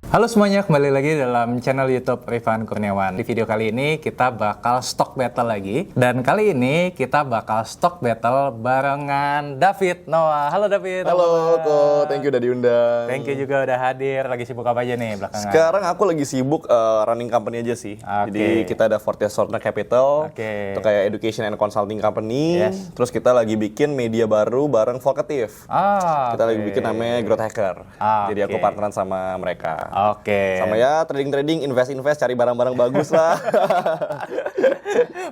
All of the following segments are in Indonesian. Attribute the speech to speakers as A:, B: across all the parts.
A: Halo semuanya, kembali lagi dalam channel YouTube Rifan Kurniawan. Di video kali ini kita bakal stock battle lagi. Dan kali ini kita bakal stock battle barengan David Noah. Halo David.
B: Halo Ko, thank you udah diundang.
A: Thank you juga udah hadir. Lagi sibuk apa aja nih belakangan?
B: Sekarang aku lagi sibuk running company aja sih. Jadi kita ada Fortius Sorna Capital, itu kayak education and consulting company. Terus kita lagi bikin media baru bareng Vocative. Kita lagi bikin namanya Growth Hacker. Jadi aku partneran sama mereka. Sama ya trading, invest, cari barang-barang bagus lah.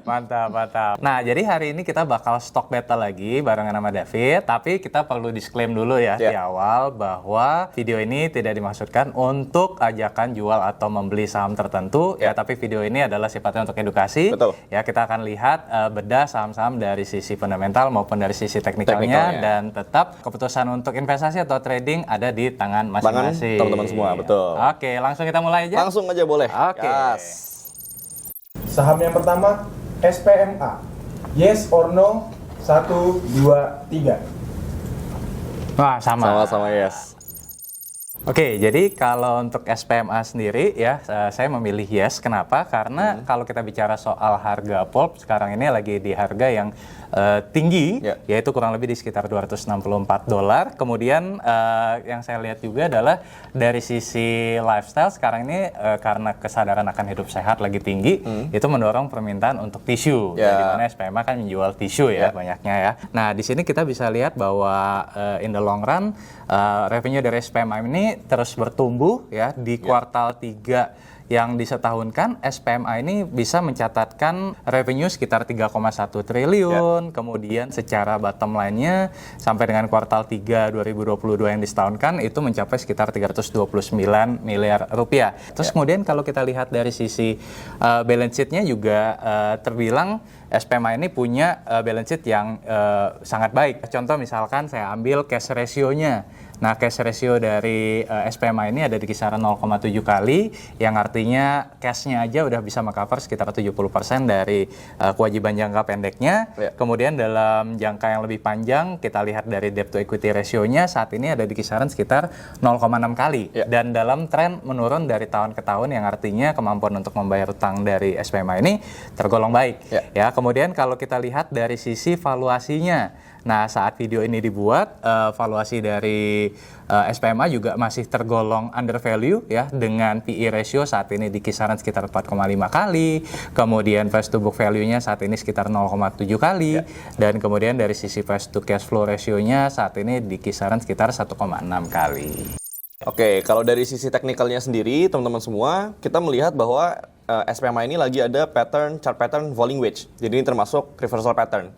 A: Mantap. Nah, jadi hari ini kita bakal stock battle lagi barengan sama David. Tapi kita perlu disclaim dulu ya di awal bahwa video ini tidak dimaksudkan untuk ajakan jual atau membeli saham tertentu. Ya, tapi video ini adalah sifatnya untuk edukasi.
B: Betul.
A: Ya, kita akan lihat bedah saham-saham dari sisi fundamental maupun dari sisi teknikalnya. Dan tetap keputusan untuk investasi atau trading ada di tangan masing-masing.
B: Teman-teman semua, betul.
A: Oke, langsung kita mulai aja.
B: Langsung aja boleh.
A: Oke.
C: Saham yang pertama, SPMA. Yes or no? 1, 2, 3.
A: Wah, sama.
B: Sama-sama yes.
A: Oke, jadi kalau untuk SPMA sendiri ya, saya memilih yes. Kenapa? Karena kalau kita bicara soal harga pulp sekarang ini lagi di harga yang tinggi, yaitu kurang lebih di sekitar $264. Kemudian yang saya lihat juga adalah dari sisi lifestyle sekarang ini karena kesadaran akan hidup sehat lagi tinggi, itu mendorong permintaan untuk tisu. Di mana SPMA kan menjual tisu ya banyaknya ya. Nah, di sini kita bisa lihat bahwa in the long run revenue dari SPMA ini terus bertumbuh ya di kuartal 3 yang disetahunkan. SPMA ini bisa mencatatkan revenue sekitar 3,1 triliun. Kemudian secara bottom line-nya sampai dengan kuartal 3 2022 yang disetahunkan itu mencapai sekitar 329 miliar rupiah. Terus kemudian kalau kita lihat dari sisi balance sheet-nya juga terbilang SPMA ini punya balance sheet yang sangat baik. Contoh misalkan saya ambil cash ratio-nya. Nah, cash ratio dari SPMA ini ada di kisaran 0,7 kali, yang artinya cash-nya aja udah bisa meng-cover sekitar 70% dari kewajiban jangka pendeknya. Kemudian dalam jangka yang lebih panjang, kita lihat dari debt to equity ratio-nya saat ini ada di kisaran sekitar 0,6 kali. Dan dalam tren menurun dari tahun ke tahun, yang artinya kemampuan untuk membayar utang dari SPMA ini tergolong baik. Ya, kemudian kalau kita lihat dari sisi valuasinya, nah, saat video ini dibuat, valuasi dari SPMA juga masih tergolong under value ya, dengan PE ratio saat ini di kisaran sekitar 4,5 kali, kemudian price to book value-nya saat ini sekitar 0,7 kali, dan kemudian dari sisi price to cash flow ratio-nya saat ini di kisaran sekitar 1,6 kali.
B: Oke, kalau dari sisi teknikalnya sendiri, teman-teman semua, kita melihat bahwa SPMA ini lagi ada chart pattern falling wedge. Jadi ini termasuk reversal pattern.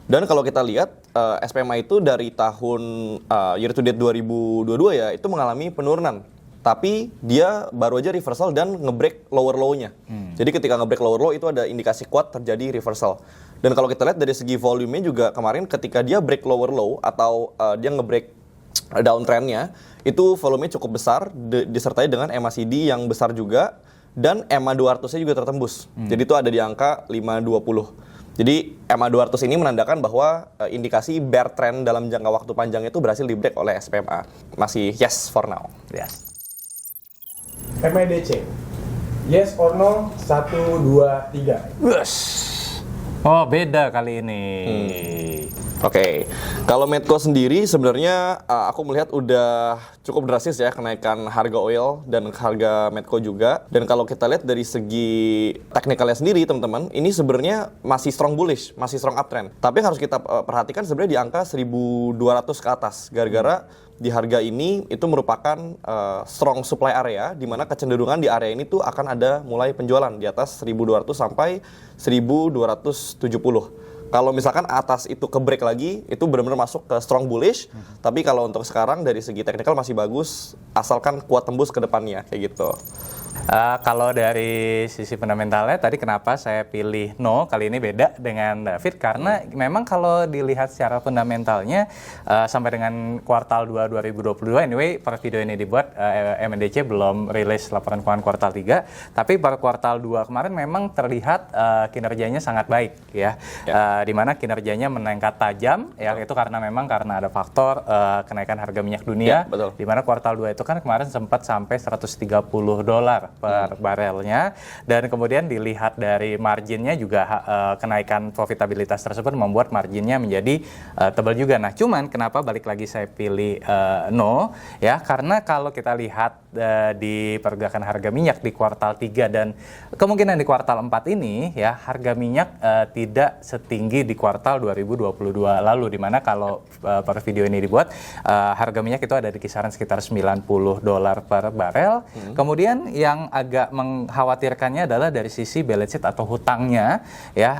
B: Dan kalau kita lihat SPMA itu dari tahun year to date 2022 ya, itu mengalami penurunan. Tapi dia baru aja reversal dan nge-break lower low-nya. Jadi ketika nge-break lower low itu ada indikasi kuat terjadi reversal. Dan kalau kita lihat dari segi volume-nya juga kemarin ketika dia break lower low atau dia nge-break downtrend-nya, itu volumenya cukup besar disertai dengan MACD yang besar juga, dan EMA 200-nya juga tertembus. Jadi itu ada di angka 520. Jadi EMA 200 ini menandakan bahwa indikasi bear trend dalam jangka waktu panjang itu berhasil di-break oleh SPMA. Masih yes for now.
A: Yes.
C: MEDC. Yes or no? 1, 2, 3.
A: Yes. Oh, beda kali ini.
B: Oke, kalau Medco sendiri sebenarnya aku melihat udah cukup drastis ya kenaikan harga oil dan harga Medco juga. Dan kalau kita lihat dari segi teknikalnya sendiri teman-teman, ini sebenarnya masih strong bullish, masih strong uptrend. Tapi yang harus kita perhatikan sebenarnya di angka 1.200 ke atas. Gara-gara di harga ini itu merupakan strong supply area, di mana kecenderungan di area ini tuh akan ada mulai penjualan di atas 1.200 sampai 1.270. Kalau misalkan atas itu ke break lagi, itu benar-benar masuk ke strong bullish. Tapi kalau untuk sekarang dari segi teknikal masih bagus, asalkan kuat tembus ke depannya, kayak gitu.
A: Kalau dari sisi fundamentalnya tadi kenapa saya pilih no, kali ini beda dengan David karena memang kalau dilihat secara fundamentalnya sampai dengan kuartal 2 2022 anyway per video ini dibuat MNDC belum rilis laporan keuangan kuartal 3 tapi per kuartal 2 kemarin memang terlihat kinerjanya sangat baik ya. Di mana kinerjanya meningkat tajam ya itu karena ada faktor kenaikan harga minyak dunia di mana kuartal 2 itu kan kemarin sempat sampai $130 per barelnya dan kemudian dilihat dari marginnya juga kenaikan profitabilitas tersebut membuat marginnya menjadi tebal juga. Nah cuman kenapa balik lagi saya pilih no ya karena kalau kita lihat di pergerakan harga minyak di kuartal 3 dan kemungkinan di kuartal 4 ini ya harga minyak tidak setinggi di kuartal 2022 lalu di mana kalau per video ini dibuat harga minyak itu ada di kisaran sekitar $90 per barel. Kemudian yang agak mengkhawatirkannya adalah dari sisi balance sheet atau hutangnya ya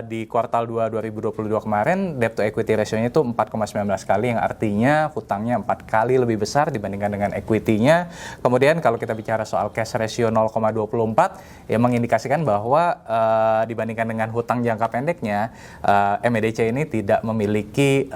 A: di kuartal 2 2022 kemarin debt to equity ratio-nya itu 4,19 kali yang artinya hutangnya 4 kali lebih besar dibandingkan dengan equity-nya. Kemudian kalau kita bicara soal cash ratio 0,24 ya mengindikasikan bahwa dibandingkan dengan hutang jangka pendeknya MEDC ini tidak memiliki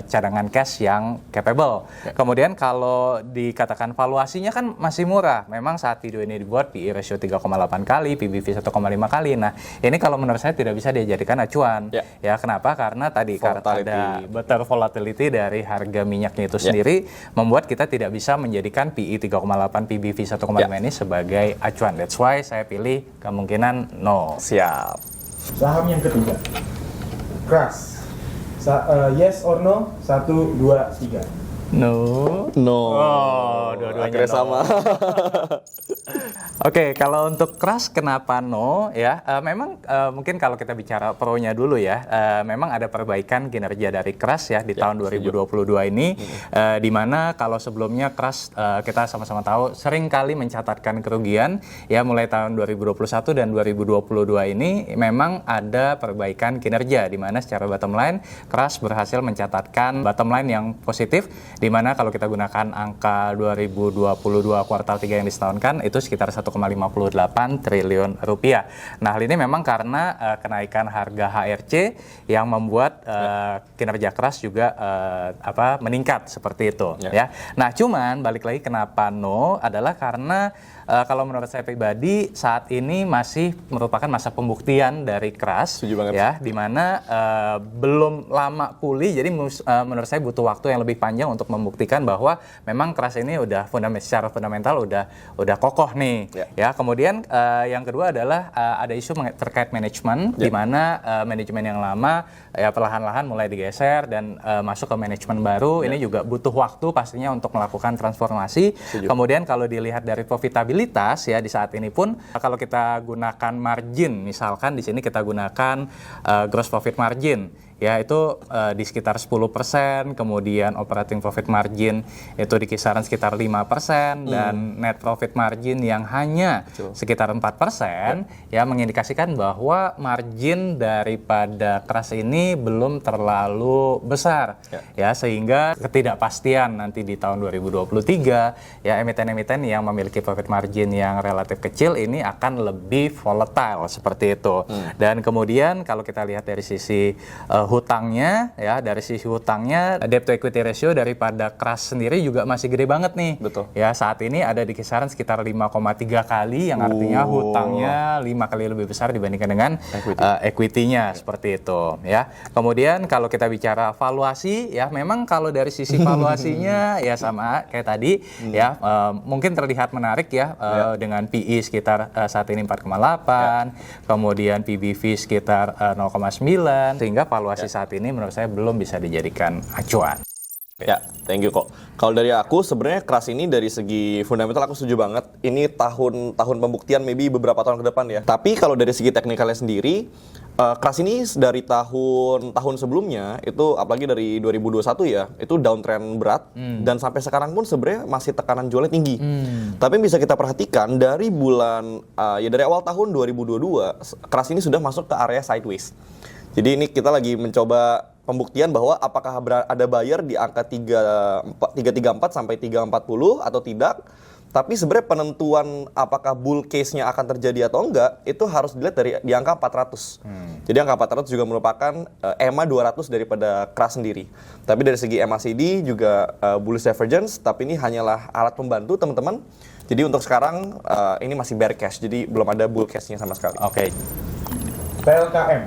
A: cadangan cash yang capable. Kemudian kalau dikatakan valuasinya kan masih murah. Memang saat video ini dibuat PE ratio 3,8 kali, PBV 1,5 kali. Nah, ini kalau menurut saya tidak bisa dijadikan acuan. Ya, kenapa? Karena tadi ada better volatility dari harga minyaknya itu sendiri membuat kita tidak bisa menjadikan PE 3,8, PBV 1,5 ini sebagai acuan. That's why saya pilih kemungkinan no.
B: Siap.
C: Saham yang ketiga. Crush. Yes or no? 1, 2, 3.
A: No. Oh, dua-duanya
B: akhirnya
A: no.
B: sama.
A: Oke, kalau untuk Crush kenapa no ya? Memang mungkin kalau kita bicara pro-nya dulu ya, memang ada perbaikan kinerja dari Crush ya di tahun 2022 ini, di mana kalau sebelumnya Crush kita sama-sama tahu sering kali mencatatkan kerugian ya mulai tahun 2021 dan 2022 ini memang ada perbaikan kinerja di mana secara bottom line Crush berhasil mencatatkan bottom line yang positif di mana kalau kita gunakan angka 2022 kuartal 3 yang disetahunkan itu sekitar 1,58 triliun rupiah. Nah, hal ini memang karena kenaikan harga HRC yang membuat kinerja Crush juga meningkat seperti itu ya. Nah, cuman balik lagi kenapa no adalah karena kalau menurut saya pribadi saat ini masih merupakan masa pembuktian dari Crush ya di mana belum lama pulih jadi menurut saya butuh waktu yang lebih panjang untuk membuktikan bahwa memang Crush ini udah secara fundamental udah kokoh nih ya. Kemudian yang kedua adalah ada isu terkait manajemen di mana manajemen yang lama ya perlahan-lahan mulai digeser dan masuk ke manajemen baru. Ini juga butuh waktu pastinya untuk melakukan transformasi. Kemudian kalau dilihat dari profitabilitas ya di saat ini pun kalau kita gunakan margin misalkan di sini kita gunakan gross profit margin ya itu di sekitar 10%, kemudian operating profit margin itu di kisaran sekitar 5% dan net profit margin yang hanya sekitar 4% ya mengindikasikan bahwa margin daripada Crush ini belum terlalu besar ya sehingga ketidakpastian nanti di tahun 2023 ya emiten-emiten yang memiliki profit margin yang relatif kecil ini akan lebih volatile seperti itu. Dan kemudian kalau kita lihat dari sisi hutangnya ya dari sisi hutangnya debt to equity ratio daripada Crush sendiri juga masih gede banget nih. Ya saat ini ada di kisaran sekitar 5,3 kali yang artinya hutangnya 5 kali lebih besar dibandingkan dengan equity-nya seperti itu ya. Kemudian kalau kita bicara valuasi ya memang kalau dari sisi valuasinya ya sama kayak tadi ya mungkin terlihat menarik ya dengan PE sekitar saat ini 4,8 kemudian PBV sekitar 0,9 sehingga valuasi saat ini menurut saya belum bisa dijadikan acuan.
B: Ya, thank you kok. Kalau dari aku sebenarnya Crush ini dari segi fundamental aku setuju banget. Ini tahun pembuktian maybe beberapa tahun ke depan ya. Tapi kalau dari segi teknikalnya sendiri Crush ini dari tahun sebelumnya itu apalagi dari 2021 ya itu downtrend berat dan sampai sekarang pun sebenarnya masih tekanan jualnya tinggi. Tapi bisa kita perhatikan dari bulan dari awal tahun 2022 Crush ini sudah masuk ke area sideways. Jadi ini kita lagi mencoba pembuktian bahwa apakah ada buyer di angka 334 sampai 340 atau tidak. Tapi sebenarnya penentuan apakah bull case-nya akan terjadi atau enggak itu harus dilihat di angka 400. Jadi angka 400 juga merupakan EMA 200 daripada crush sendiri. Tapi dari segi MACD juga bullish divergence, tapi ini hanyalah alat pembantu teman-teman. Jadi untuk sekarang ini masih bear cash, jadi belum ada bull case-nya sama sekali.
A: Oke.
C: PLKM.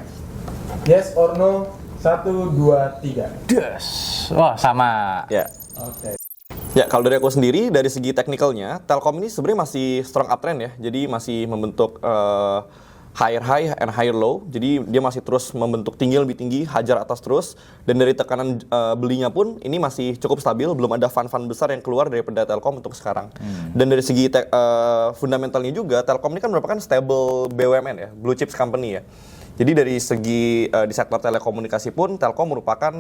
C: Yes or no? 1, 2, 3.
A: Yes. Wah, sama.
B: Ya.
C: Oke.
B: Ya, kalau dari aku sendiri, dari segi teknikalnya, Telkom ini sebenarnya masih strong uptrend ya. Jadi masih membentuk higher high and higher low. Jadi dia masih terus membentuk tinggi lebih tinggi, hajar atas terus. Dan dari tekanan belinya pun ini masih cukup stabil. Belum ada fund-fund besar yang keluar daripada Telkom untuk sekarang. Dan dari segi fundamentalnya juga, Telkom ini kan merupakan stable BUMN ya, blue chips company ya. Jadi dari segi di sektor telekomunikasi pun Telkom merupakan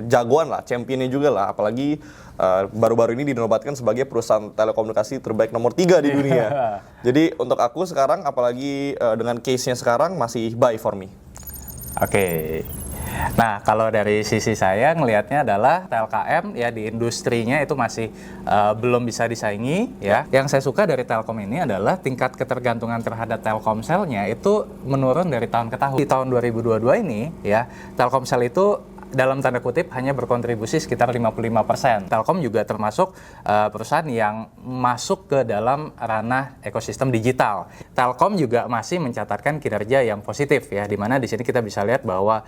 B: jagoan lah, championnya juga lah. Apalagi baru-baru ini dinobatkan sebagai perusahaan telekomunikasi terbaik nomor 3 di dunia. Jadi untuk aku sekarang, apalagi dengan case-nya sekarang, masih buy for me.
A: Oke. Nah, kalau dari sisi saya ngelihatnya adalah TLKM ya di industrinya itu masih belum bisa disaingi ya. Yang saya suka dari Telkom ini adalah tingkat ketergantungan terhadap Telkomselnya itu menurun dari tahun ke tahun. Di tahun 2022 ini ya, Telkomsel itu dalam tanda kutip hanya berkontribusi sekitar 55%. Telkom juga termasuk perusahaan yang masuk ke dalam ranah ekosistem digital. Telkom juga masih mencatatkan kinerja yang positif ya, di mana di sini kita bisa lihat bahwa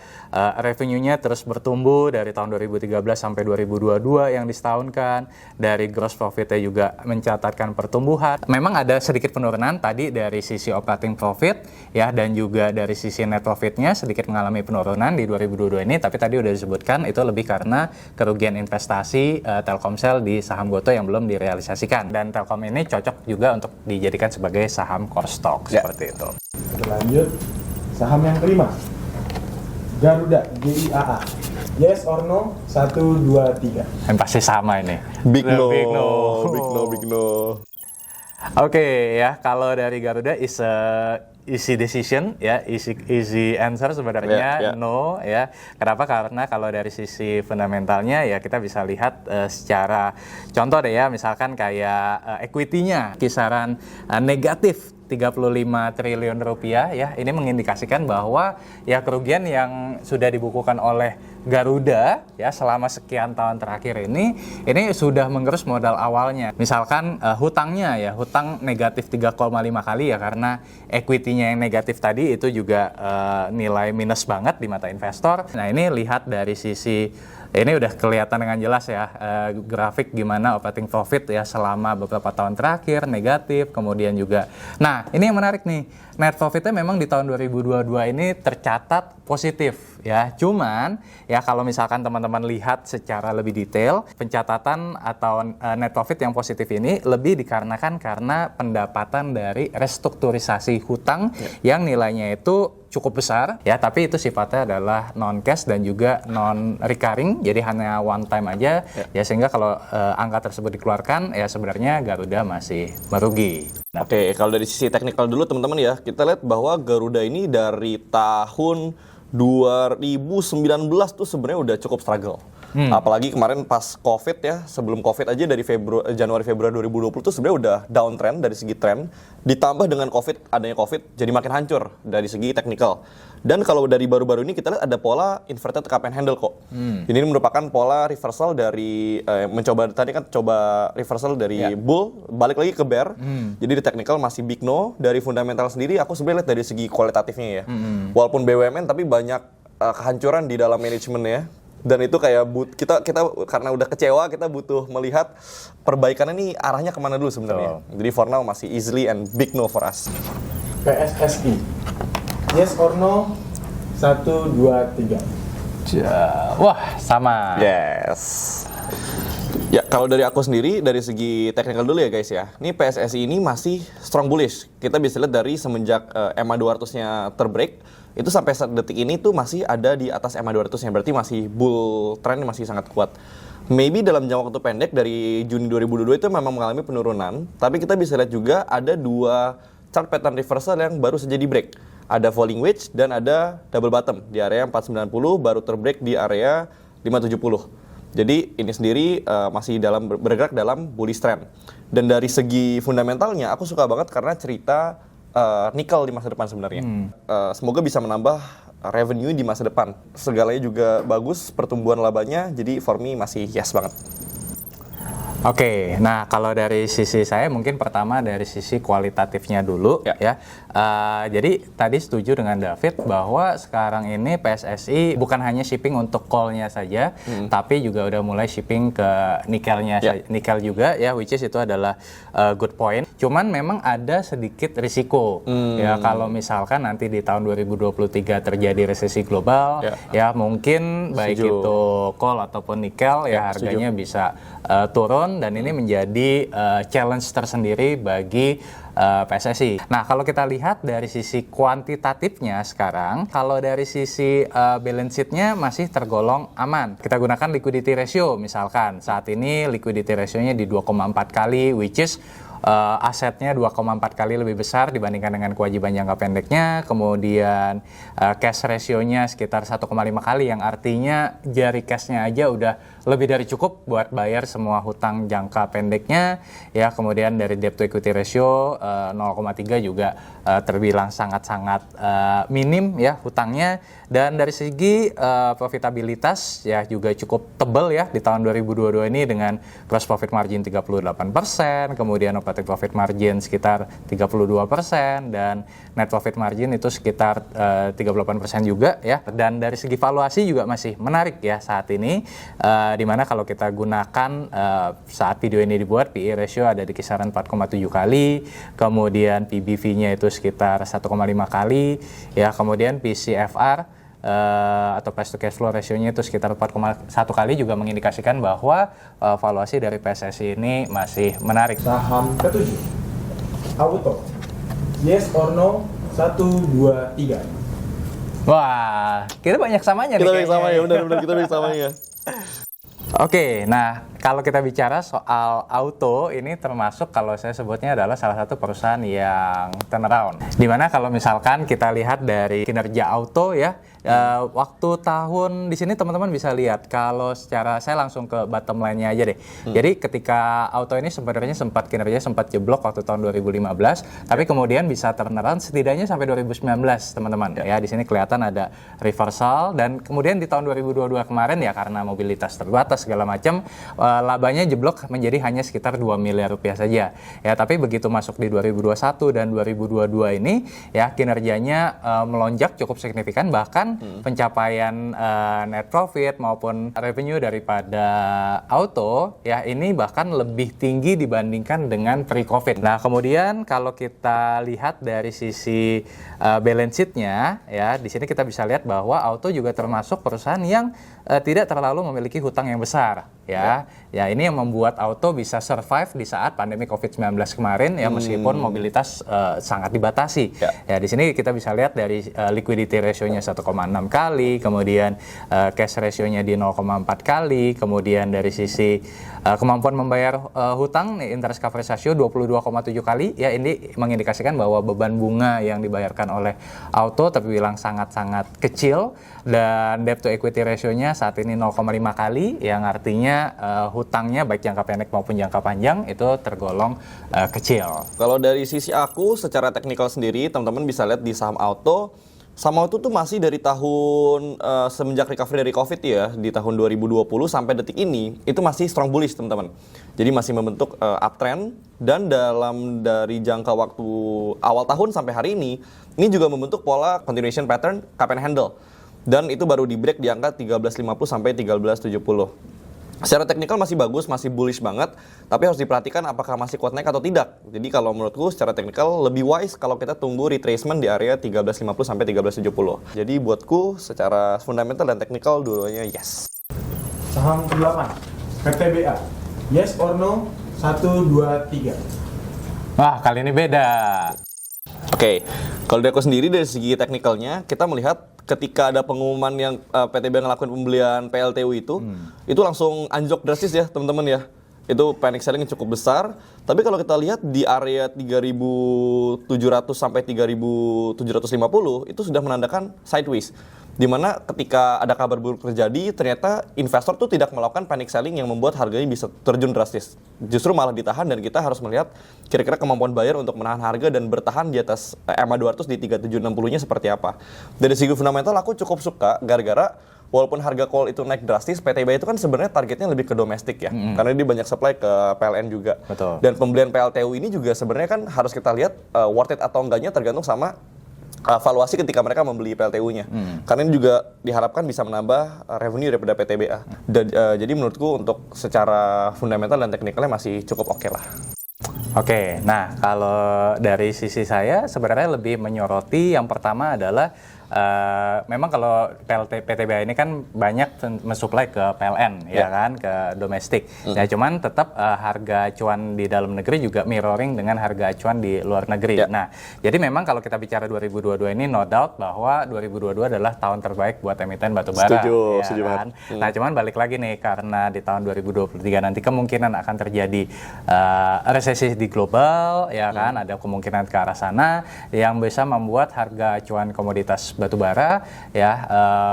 A: revenue-nya terus bertumbuh dari tahun 2013 sampai 2022 yang disetahunkan. Dari gross profit-nya juga mencatatkan pertumbuhan. Memang ada sedikit penurunan tadi dari sisi operating profit ya, dan juga dari sisi net profit-nya sedikit mengalami penurunan di 2022 ini, tapi tadi udah disebutkan itu lebih karena kerugian investasi Telkomsel di saham Goto yang belum direalisasikan, dan Telkom ini cocok juga untuk dijadikan sebagai saham core stock seperti itu.
C: Lanjut, saham yang kelima, Garuda GIAA. Yes or no? 1, 2, 3.
A: Yang pasti sama ini.
B: Big no.
A: Big no.
B: Big no.
A: Oke ya, kalau dari Garuda is a easy decision ya, easy answer sebenarnya. No ya. Kenapa? Karena kalau dari sisi fundamentalnya ya kita bisa lihat secara contoh deh ya, misalkan kayak equity-nya kisaran negatif 35 triliun rupiah ya, ini mengindikasikan bahwa ya kerugian yang sudah dibukukan oleh Garuda ya selama sekian tahun terakhir ini sudah mengerus modal awalnya. Misalkan hutangnya ya, hutang negatif 3,5 kali ya, karena equity-nya yang negatif tadi itu juga nilai minus banget di mata investor. Nah, ini lihat dari sisi ini udah kelihatan dengan jelas ya grafik gimana operating profit ya selama beberapa tahun terakhir negatif, kemudian juga. Nah, ini yang menarik nih. Net profitnya memang di tahun 2022 ini tercatat positif ya. Cuman ya kalau misalkan teman-teman lihat secara lebih detail, pencatatan atau net profit yang positif ini lebih dikarenakan karena pendapatan dari restrukturisasi hutang yang nilainya itu cukup besar ya, tapi itu sifatnya adalah non cash dan juga non recurring, jadi hanya one time aja ya, sehingga kalau angka tersebut dikeluarkan ya sebenarnya Garuda masih merugi. Nah,
B: Oke, kalau dari sisi teknikal dulu teman-teman ya, kita lihat bahwa Garuda ini dari tahun 2019 tuh sebenarnya udah cukup struggle. Apalagi kemarin pas COVID ya, sebelum COVID aja dari Januari Februari 2020 tuh sebenarnya udah downtrend dari segi tren, ditambah dengan adanya COVID jadi makin hancur dari segi teknikal. Dan kalau dari baru-baru ini kita lihat ada pola inverted cup and handle kok. Ini merupakan pola reversal dari coba reversal dari bull balik lagi ke bear. Jadi di teknikal masih big no. Dari fundamental sendiri aku sebenarnya lihat dari segi kualitatifnya ya. Walaupun BUMN tapi banyak kehancuran di dalam manajemennya. Dan itu kayak kita karena udah kecewa, kita butuh melihat perbaikannya nih arahnya kemana dulu sebenarnya. Jadi for now masih easily and big no for us.
C: PSSI. Yes or no? 1, 2, 3.
A: wah, sama.
B: Yes. Ya, kalau dari aku sendiri, dari segi teknikal dulu ya guys ya. Ini PSSI ini masih strong bullish. Kita bisa lihat dari semenjak EMA 200-nya terbreak, itu sampai saat detik ini tuh masih ada di atas EMA 200-nya. Berarti masih bull trend masih sangat kuat. Maybe dalam jangka waktu pendek dari Juni 2022 itu memang mengalami penurunan. Tapi kita bisa lihat juga ada dua chart pattern reversal yang baru saja di break. Ada falling wedge dan ada double bottom di area 490, baru terbreak di area 570. Jadi ini sendiri masih bergerak dalam bullish trend. Dan dari segi fundamentalnya, aku suka banget karena cerita nikel di masa depan sebenarnya. Semoga bisa menambah revenue di masa depan. Segalanya juga bagus, pertumbuhan labanya, jadi for me masih yes banget.
A: Oke, nah kalau dari sisi saya mungkin pertama dari sisi kualitatifnya dulu ya. Jadi tadi setuju dengan David bahwa sekarang ini PSSI bukan hanya shipping untuk call-nya saja, tapi juga udah mulai shipping ke nikelnya, nikel juga ya, which is itu adalah good point. Cuman memang ada sedikit risiko ya kalau misalkan nanti di tahun 2023 terjadi resesi global, ya mungkin baik itu call ataupun nikel ya harganya bisa turun. Dan ini menjadi challenge tersendiri bagi PSSI. Nah, kalau kita lihat dari sisi kuantitatifnya sekarang, kalau dari sisi balance sheet-nya masih tergolong aman. Kita gunakan liquidity ratio misalkan. Saat ini liquidity ratio-nya di 2,4 kali, which is asetnya 2,4 kali lebih besar dibandingkan dengan kewajiban jangka pendeknya, kemudian cash ratio-nya sekitar 1,5 kali, yang artinya jari cash-nya aja udah lebih dari cukup buat bayar semua hutang jangka pendeknya, ya. Kemudian dari debt to equity ratio 0,3 juga terbilang sangat-sangat minim ya hutangnya, dan dari segi profitabilitas ya juga cukup tebal ya di tahun 2022 ini dengan gross profit margin 38%, kemudian operating profit margin sekitar 32%, dan net profit margin itu sekitar 38% juga ya. Dan dari segi valuasi juga masih menarik ya saat ini, dimana kalau kita gunakan saat video ini dibuat, PE ratio ada di kisaran 4,7 kali, kemudian PBV-nya itu sekitar 1,5 kali ya, kemudian PCFR atau price to cash flow ratio-nya itu sekitar 4,1 kali, juga mengindikasikan bahwa valuasi dari PSSI ini masih menarik.
C: Saham ketujuh, Auto. Yes or no? 1, 2, 3.
A: Wah, kita banyak samanya
B: Kita
A: nih
B: banyak sama ya, benar-benar kita banyak samanya.
A: Oke, nah kalau kita bicara soal Auto, ini termasuk kalau saya sebutnya adalah salah satu perusahaan yang turnaround. Dimana kalau misalkan kita lihat dari kinerja Auto ya, waktu tahun di sini teman-teman bisa lihat, kalau secara saya langsung ke bottom line-nya aja deh. Jadi ketika Auto ini sebenarnya kinerjanya sempat jeblok waktu tahun 2015, tapi kemudian bisa turnaround setidaknya sampai 2019, teman-teman. Ya, di sini kelihatan ada reversal, dan kemudian di tahun 2022 kemarin ya karena mobilitas terbatas segala macam, labanya jeblok menjadi hanya sekitar 2 miliar rupiah saja. Ya, tapi begitu masuk di 2021 dan 2022 ini ya kinerjanya melonjak cukup signifikan, bahkan pencapaian net profit maupun revenue daripada Auto ya ini bahkan lebih tinggi dibandingkan dengan pre-Covid. Nah, kemudian kalau kita lihat dari sisi balance sheet-nya ya, di sini kita bisa lihat bahwa Auto juga termasuk perusahaan yang tidak terlalu memiliki hutang yang besar ya. Ya, ini yang membuat Auto bisa survive di saat pandemi Covid-19 kemarin ya, meskipun mobilitas sangat dibatasi. Ya, di sini kita bisa lihat dari liquidity ratio-nya 1,6 kali, kemudian cash ratio-nya di 0,4 kali, kemudian dari sisi kemampuan membayar hutang interest coverage ratio 22,7 kali ya, ini mengindikasikan bahwa beban bunga yang dibayarkan oleh Auto terbilang sangat-sangat kecil, dan debt to equity ratio-nya saat ini 0,5 kali, yang artinya hutangnya baik jangka pendek maupun jangka panjang itu tergolong kecil.
B: Kalau dari sisi aku secara teknikal sendiri, teman-teman bisa lihat di saham Auto. Saham Auto tuh masih dari tahun semenjak recovery dari Covid ya, di tahun 2020 sampai detik ini itu masih strong bullish, teman-teman. Jadi masih membentuk uptrend, dan dalam dari jangka waktu awal tahun sampai hari ini juga membentuk pola continuation pattern cup and handle. Dan itu baru di break di angka 1350 sampai 1370. Secara teknikal masih bagus, masih bullish banget, tapi harus diperhatikan apakah masih kuat naik atau tidak. Jadi kalau menurutku secara teknikal lebih wise kalau kita tunggu retracement di area 1350 sampai 1370. Jadi buatku secara fundamental dan teknikal dua-duanya yes.
C: Saham ke-8, PTBA. Yes or no? 1, 2, 3.
A: Wah, kali ini beda.
B: Oke, kalau dari aku sendiri dari segi teknikalnya, kita melihat ketika ada pengumuman yang PTBA ngelakuin pembelian PLTU itu langsung anjlok drastis ya teman-teman ya. Itu panic selling cukup besar. Tapi kalau kita lihat di area 3.700 sampai 3.750 itu sudah menandakan sideways. Dimana ketika ada kabar buruk terjadi, ternyata investor tuh tidak melakukan panic selling yang membuat harganya bisa terjun drastis. Justru malah ditahan, dan kita harus melihat kira-kira kemampuan buyer untuk menahan harga dan bertahan di atas EMA 200 di 3760-nya seperti apa. Dari segi fundamental aku cukup suka gara-gara walaupun harga coal itu naik drastis, PTBA itu kan sebenarnya targetnya lebih ke domestik ya, karena dia banyak supply ke PLN juga.
A: Betul.
B: Dan pembelian PLTU ini juga sebenarnya kan harus kita lihat worth it atau enggaknya tergantung sama valuasi ketika mereka membeli PLTU-nya. Karena ini juga diharapkan bisa menambah revenue daripada PTBA. Dan, jadi menurutku untuk secara fundamental dan teknikalnya masih cukup oke lah.
A: Oke, nah kalau dari sisi saya sebenarnya lebih menyoroti yang pertama adalah memang kalau PTBA ini kan banyak mensuplai ke PLN ya kan, ke domestik. Ya cuman tetap harga acuan di dalam negeri juga mirroring dengan harga acuan di luar negeri. Nah, jadi memang kalau kita bicara 2022 ini no doubt bahwa 2022 adalah tahun terbaik buat emiten batubara.
B: Setuju,
A: ya
B: setuju
A: kan?
B: banget.
A: Nah, cuman balik lagi nih karena di tahun 2023 nanti kemungkinan akan terjadi resesi di global ya kan, ada kemungkinan ke arah sana yang bisa membuat harga acuan komoditas batubara ya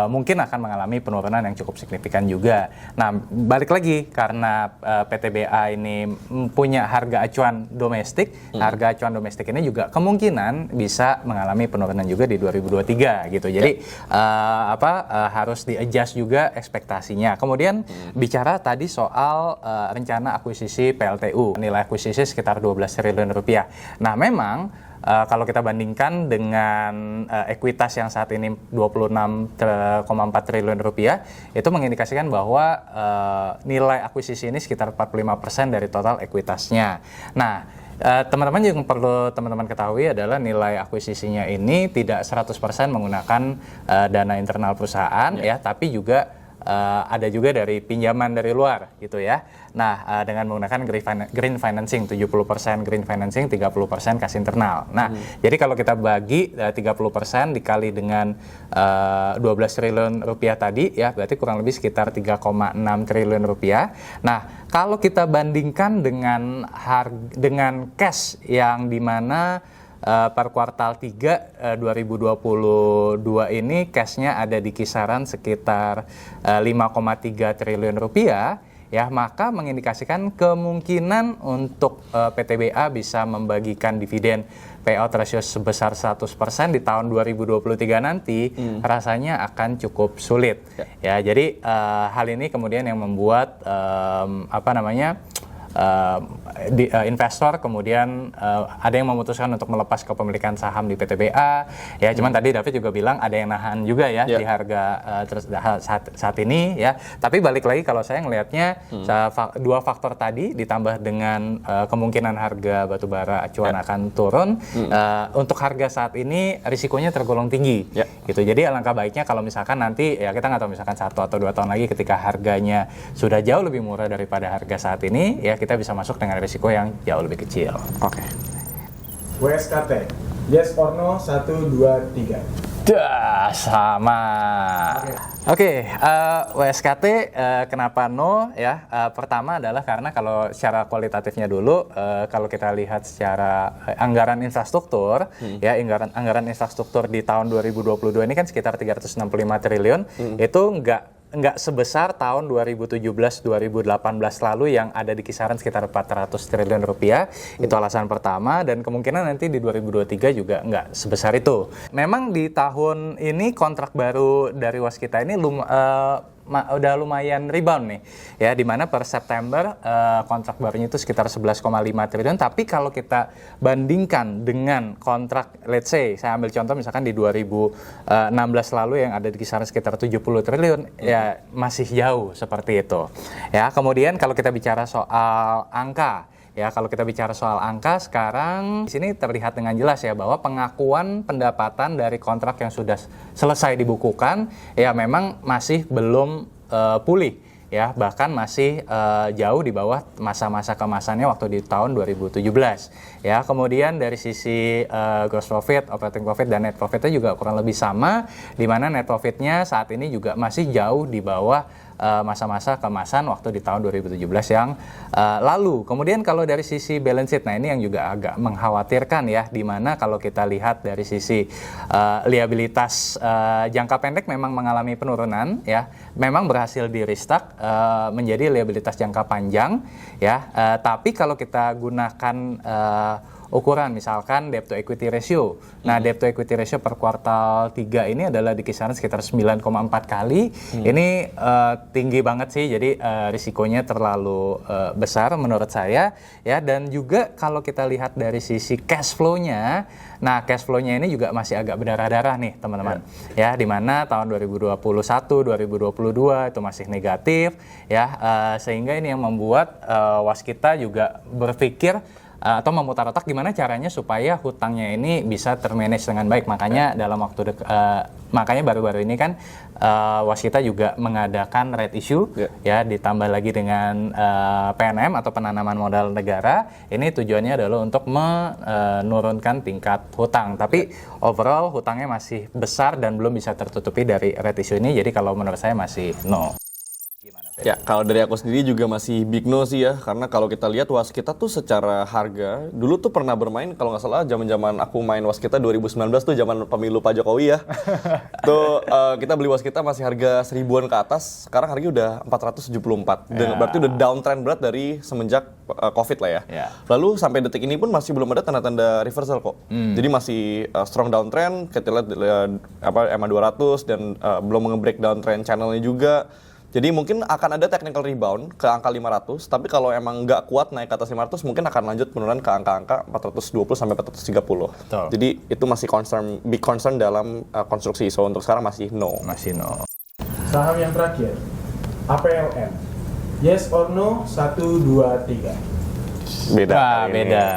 A: mungkin akan mengalami penurunan yang cukup signifikan juga. Nah, balik lagi karena PTBA ini punya harga acuan domestik, harga acuan domestik ini juga kemungkinan bisa mengalami penurunan juga di 2023 gitu. Jadi harus di-adjust juga ekspektasinya. Kemudian bicara tadi soal rencana akuisisi PLTU, nilai akuisisi sekitar 12 triliun rupiah. Nah, memang kalau kita bandingkan dengan ekuitas yang saat ini 26,4 triliun rupiah, itu mengindikasikan bahwa nilai akuisisi ini sekitar 45% dari total ekuitasnya. Nah, teman-teman yang perlu teman-teman ketahui adalah nilai akuisisinya ini tidak 100% menggunakan dana internal perusahaan ya, tapi juga ada juga dari pinjaman dari luar gitu ya. Nah, dengan menggunakan green financing 70% green financing, 30% kas internal. Nah, jadi kalau kita bagi 30% dikali dengan 12 triliun rupiah tadi ya, berarti kurang lebih sekitar 3,6 triliun rupiah. Nah, kalau kita bandingkan dengan cash yang dimana per kuartal 3 2022 ini cashnya ada di kisaran sekitar 5,3 triliun rupiah ya, maka mengindikasikan kemungkinan untuk PTBA bisa membagikan dividen payout ratio sebesar 100% di tahun 2023 nanti rasanya akan cukup sulit ya. Jadi hal ini kemudian yang membuat investor kemudian ada yang memutuskan untuk melepas kepemilikan saham di PTBA ya. Cuman tadi David juga bilang ada yang nahan juga ya di harga saat ini ya. Tapi balik lagi kalau saya ngelihatnya dua faktor tadi ditambah dengan kemungkinan harga batubara acuan akan turun, untuk harga saat ini risikonya tergolong tinggi gitu. Jadi alangkah baiknya kalau misalkan nanti ya, kita nggak tahu misalkan 1 atau 2 tahun lagi ketika harganya sudah jauh lebih murah daripada harga saat ini ya, kita bisa masuk dengan risiko yang jauh lebih kecil. Oke.
C: WSKT, yes or no, 1, 2, 3.
A: Dah, sama. Oke, WSKT kenapa no ya? Pertama adalah karena kalau secara kualitatifnya dulu, kalau kita lihat secara anggaran infrastruktur, ya anggaran infrastruktur di tahun 2022 ini kan sekitar 365 triliun, itu nggak sebesar tahun 2017-2018 lalu yang ada di kisaran sekitar 400 triliun rupiah. Itu alasan pertama, dan kemungkinan nanti di 2023 juga nggak sebesar itu. Memang di tahun ini kontrak baru dari waskita ini udah lumayan rebound nih ya, dimana per September kontrak barunya itu sekitar 11,5 triliun. Tapi kalau kita bandingkan dengan kontrak, let's say saya ambil contoh misalkan di 2016 lalu yang ada di kisaran sekitar 70 triliun ya, masih jauh seperti itu ya. Kemudian kalau kita bicara soal angka ya, kalau kita bicara soal angka sekarang di sini terlihat dengan jelas ya bahwa pengakuan pendapatan dari kontrak yang sudah selesai dibukukan ya memang masih belum pulih ya, bahkan masih jauh di bawah masa-masa kemasannya waktu di tahun 2017 ya. Kemudian dari sisi gross profit, operating profit, dan net profitnya juga kurang lebih sama, di mana net profitnya saat ini juga masih jauh di bawah masa-masa keemasan waktu di tahun 2017 yang lalu. Kemudian kalau dari sisi balance sheet, nah ini yang juga agak mengkhawatirkan ya, di mana kalau kita lihat dari sisi liabilitas jangka pendek memang mengalami penurunan ya, memang berhasil di restock menjadi liabilitas jangka panjang ya, tapi kalau kita gunakan ukuran misalkan debt to equity ratio. Nah, debt to equity ratio per kuartal 3 ini adalah di kisaran sekitar 9,4 kali. Ini tinggi banget sih, jadi risikonya terlalu besar menurut saya ya. Dan juga kalau kita lihat dari sisi cash flow-nya, nah cash flow-nya ini juga masih agak berdarah-darah nih teman-teman. Ya, di mana tahun 2021, 2022 itu masih negatif ya, sehingga ini yang membuat waskita juga berpikir atau memutar otak gimana caranya supaya hutangnya ini bisa termanage dengan baik. Makanya dalam waktu makanya baru-baru ini kan waskita juga mengadakan right issue ya, ditambah lagi dengan PNM atau penanaman modal negara. Ini tujuannya adalah untuk menurunkan tingkat hutang. Tapi overall hutangnya masih besar dan belum bisa tertutupi dari right issue ini. Jadi kalau menurut saya masih no.
B: Ya, kalau dari aku sendiri juga masih big no sih ya, karena kalau kita lihat waskita tuh secara harga, dulu tuh pernah bermain, kalau nggak salah zaman-zaman aku main waskita 2019 tuh zaman pemilu Pak Jokowi ya. Tuh kita beli waskita masih harga 1000-an ke atas, sekarang harganya udah 474. Dan berarti udah downtrend berat dari semenjak Covid lah ya. Lalu sampai detik ini pun masih belum ada tanda-tanda reversal kok. Jadi masih strong downtrend, kita lihat EMA 200 dan belum nge-break downtrend channelnya juga. Jadi mungkin akan ada technical rebound ke angka 500, tapi kalau emang nggak kuat naik ke atas 500, mungkin akan lanjut penurunan ke angka-angka 420 sampai 430.
A: Betul.
B: Jadi itu masih big concern dalam konstruksi. So untuk sekarang masih no.
A: Masih no.
C: Saham yang terakhir, APLN. Yes or no? 1, 2, 3.
B: Beda.
A: Beda.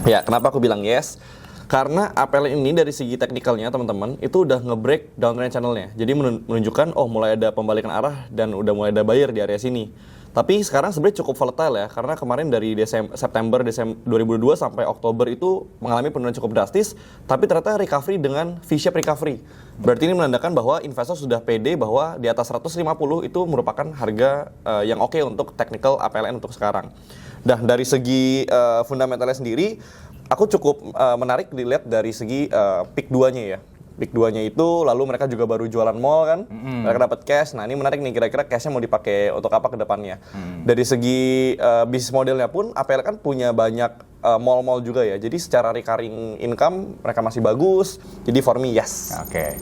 B: Ya, kenapa aku bilang yes? Karena APLN ini dari segi teknikalnya teman-teman itu udah nge-break downtrend channelnya. Jadi menunjukkan mulai ada pembalikan arah dan udah mulai ada buyer di area sini. Tapi sekarang sebenarnya cukup volatile ya, karena kemarin dari September 2022 sampai Oktober itu mengalami penurunan cukup drastis, tapi ternyata recovery dengan V-shape recovery. Berarti ini menandakan bahwa investor sudah pede bahwa di atas 150 itu merupakan harga yang oke untuk technical APLN untuk sekarang. Dan dari segi fundamentalnya sendiri, aku cukup menarik dilihat dari segi peak 2-nya ya. Peak 2-nya itu, lalu mereka juga baru jualan mall kan, mereka dapat cash. Nah ini menarik nih, kira-kira cashnya mau dipakai untuk apa ke depannya. Dari segi bisnis modelnya pun, APL kan punya banyak mall-mall juga ya. Jadi secara recurring income mereka masih bagus, jadi for me yes.
A: Oke.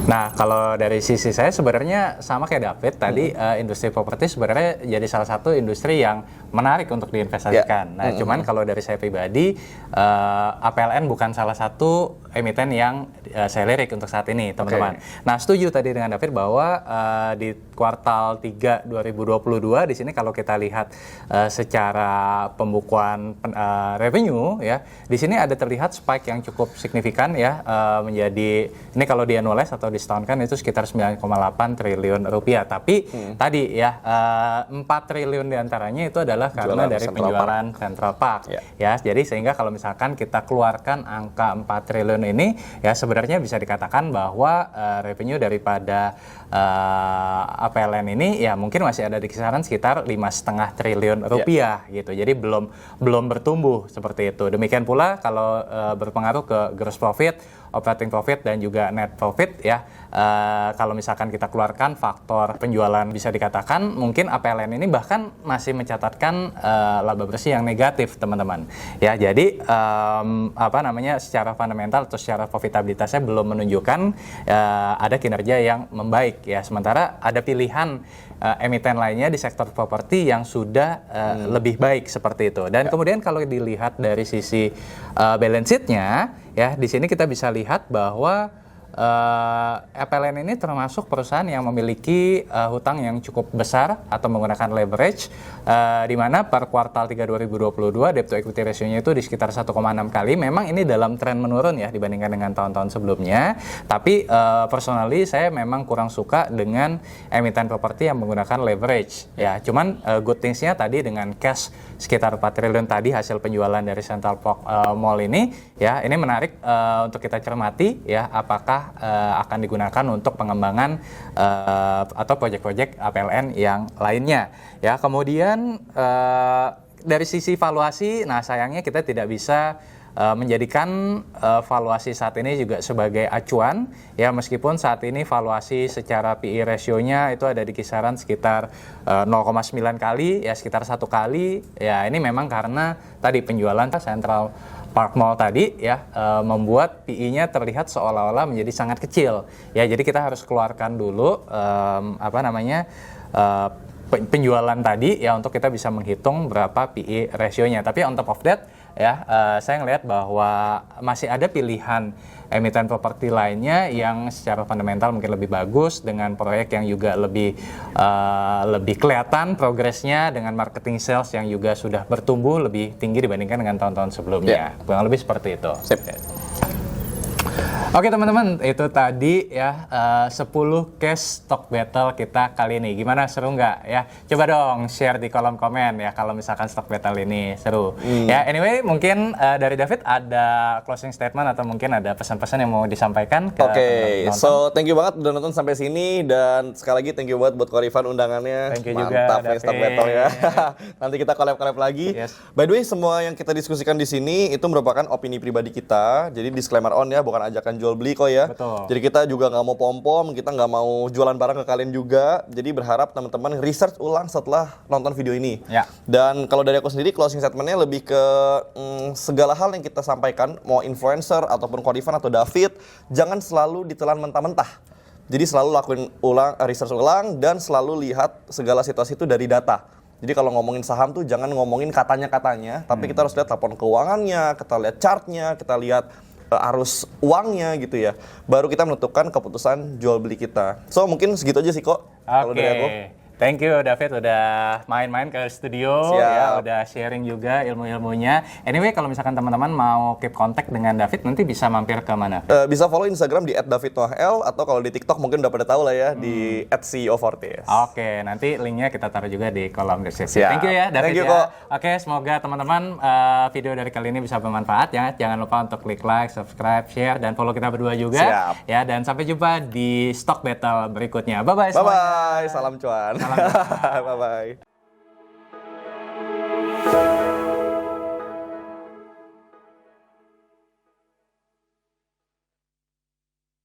A: Nah, kalau dari sisi saya sebenarnya sama kayak David tadi, industri properti sebenarnya jadi salah satu industri yang menarik untuk diinvestasikan. Nah, cuman kalau dari saya pribadi, APLN bukan salah satu emiten yang saya lirik untuk saat ini, teman-teman. Nah, setuju tadi dengan David bahwa di kuartal 3 2022 di sini kalau kita lihat secara pembukuan revenue ya, di sini ada terlihat spike yang cukup signifikan ya, menjadi ini kalau di annualize atau disetahunkan itu sekitar 9,8 triliun rupiah. Tapi tadi ya 4 triliun diantaranya itu adalah karena dari penjualan Central Park. Ya, jadi sehingga kalau misalkan kita keluarkan angka 4 triliun ini ya sebenarnya bisa dikatakan bahwa revenue daripada APLN ini ya mungkin masih ada di kisaran sekitar 5,5 triliun rupiah gitu. Jadi belum bertumbuh seperti itu. Demikian pula kalau berpengaruh ke gross profit, operating profit dan juga net profit ya. Kalau misalkan kita keluarkan faktor penjualan bisa dikatakan mungkin APLN ini bahkan masih mencatatkan laba bersih yang negatif teman-teman. Ya jadi secara fundamental atau secara profitabilitasnya belum menunjukkan ada kinerja yang membaik ya. Sementara ada pilihan emiten lainnya di sektor properti yang sudah lebih baik seperti itu. Dan kemudian kalau dilihat dari sisi balance sheet-nya ya, di sini kita bisa lihat bahwa APLN ini termasuk perusahaan yang memiliki hutang yang cukup besar atau menggunakan leverage, di mana per kuartal 3 2022 debt to equity ratio-nya itu di sekitar 1,6 kali. Memang ini dalam tren menurun ya dibandingkan dengan tahun-tahun sebelumnya. Tapi personally saya memang kurang suka dengan emiten properti yang menggunakan leverage. Ya, cuman good things-nya tadi dengan cash sekitar 4 triliun tadi hasil penjualan dari Central Park Mall ini, ya ini menarik untuk kita cermati ya apakah akan digunakan untuk pengembangan atau proyek-proyek APLN yang lainnya. Ya, kemudian dari sisi valuasi, nah sayangnya kita tidak bisa menjadikan valuasi saat ini juga sebagai acuan, ya, meskipun saat ini valuasi secara PE ratio-nya itu ada di kisaran sekitar 0,9 kali, ya sekitar 1 kali. Ya, ini memang karena tadi penjualan Central Park Mall tadi, ya, membuat PE-nya terlihat seolah-olah menjadi sangat kecil. Ya, jadi kita harus keluarkan dulu penjualan tadi, ya, untuk kita bisa menghitung berapa PE ratio-nya. Tapi on top of that, ya, saya ngelihat bahwa masih ada pilihan emiten properti lainnya yang secara fundamental mungkin lebih bagus, dengan proyek yang juga lebih kelihatan progresnya, dengan marketing sales yang juga sudah bertumbuh lebih tinggi dibandingkan dengan tahun-tahun sebelumnya. Kurang lebih seperti itu.
B: Sip.
A: Oke teman-teman, itu tadi ya 10 case stock battle kita kali ini. Gimana, seru nggak ya? Coba dong share di kolom komen ya kalau misalkan stock battle ini seru. Ya, anyway, mungkin dari David ada closing statement atau mungkin ada pesan-pesan yang mau disampaikan ke teman-teman.
B: So thank you banget udah nonton sampai sini, dan sekali lagi thank you banget buat Korifan undangannya.
A: Thank you
B: Mantap
A: juga,
B: nih stock battle ya. Nanti kita collab lagi.
A: Yes.
B: By the way, semua yang kita diskusikan di sini itu merupakan opini pribadi kita. Jadi disclaimer on ya, bukan ajakan jual beli kok ya.
A: Betul.
B: Jadi kita juga nggak mau pom-pom, kita nggak mau jualan barang ke kalian juga. Jadi berharap teman-teman research ulang setelah nonton video ini.
A: Ya.
B: Dan kalau dari aku sendiri, closing statementnya lebih ke segala hal yang kita sampaikan, mau influencer ataupun Korifan atau David, jangan selalu ditelan mentah-mentah. Jadi selalu lakuin research ulang, dan selalu lihat segala situasi itu dari data. Jadi kalau ngomongin saham tuh jangan ngomongin katanya-katanya, tapi kita harus lihat laporan keuangannya, kita lihat chartnya, kita lihat arus uangnya gitu ya. Baru kita menentukan keputusan jual beli kita. So mungkin segitu aja sih kok kalau dari aku.
A: Thank you David udah main-main ke studio.
B: Siap.
A: Ya, udah sharing juga ilmu-ilmunya. Anyway, kalau misalkan teman-teman mau keep contact dengan David, nanti bisa mampir ke mana?
B: Bisa follow Instagram di @davidnoahel, atau kalau di TikTok mungkin udah pada tahu lah ya, di @CEO40s.
A: Oke, nanti linknya kita taruh juga di kolom deskripsi.
B: Siap.
A: Thank you ya David.
B: Thank you,
A: ya.
B: kok.
A: Oke, semoga teman-teman video dari kali ini bisa bermanfaat ya. Jangan lupa untuk klik like, subscribe, share, dan follow kita berdua juga.
B: Siap.
A: Ya, dan sampai jumpa di stock battle berikutnya. Bye-bye semuanya.
B: Bye-bye, salam cuan. Bye-bye.